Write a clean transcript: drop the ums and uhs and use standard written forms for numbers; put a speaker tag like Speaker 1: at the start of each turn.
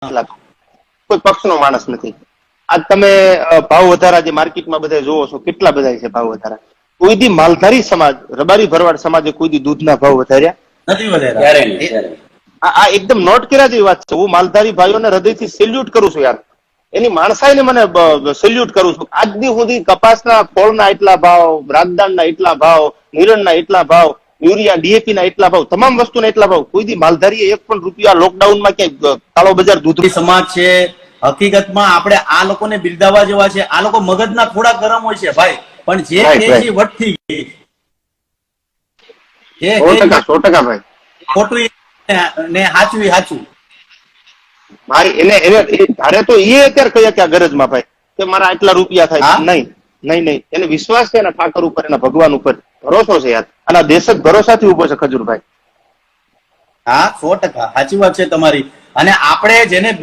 Speaker 1: કોઈ પક્ષનો માણસ નથી. આજ તમે ભાવ વધારા જે માર્કેટમાં બધા જોવો છો, કેટલા બધા છે ભાવ વધારા. કોઈ દી માલધારી સમાજ, રબારી ભરવાડ સમાજે કોઈ દી દૂધના ભાવ વધાર્યા
Speaker 2: નથી વધાર્યા.
Speaker 1: આ એકદમ નોટ કર્યા જેવી વાત છે. હું માલધારી ભાઈઓને હૃદયથી સેલ્યુટ કરું છું યાર. એની માણસાઈને મને સેલ્યુટ કરું છું. આજ દી સુધી કપાસના ફોળના એટલા ભાવ, રાગદાણના એટલા ભાવ, નિરણના એટલા ભાવ, યુરિયા ડીએપી ના એટલા ભાવ, તમામ વસ્તુના એટલા ભાવ. કોઈ દી માલધારીએ એક પણ રૂપિયા લોકડાઉનમાં ક્યાંય કાળો બજાર દૂધ
Speaker 2: સમાજ છે. હકીકતમાં આપણે આ લોકોને બિરદાવવા જેવા છે. આ લોકો મગજના થોડા ગરમ હોય છે ભાઈ, પણ જે છે વટથી ગઈ.
Speaker 1: 100% ભાઈ.
Speaker 2: ખોટું ને સાચું.
Speaker 1: ભાઈ એને ધારે તો એ અત્યારે કયા ક્યાં ગરજમાં ભાઈ કે મારા આટલા રૂપિયા થાય. નહીં. એને વિશ્વાસ છે એના ઠાકર ઉપર, એના ભગવાન ઉપર ભરોસો છે યાર. અને આ દેશ જ ભરોસાથી ઉભો છે ખજૂરભાઈ.
Speaker 2: હા, 100% સાચી વાત છે તમારી. અને આપણે જેને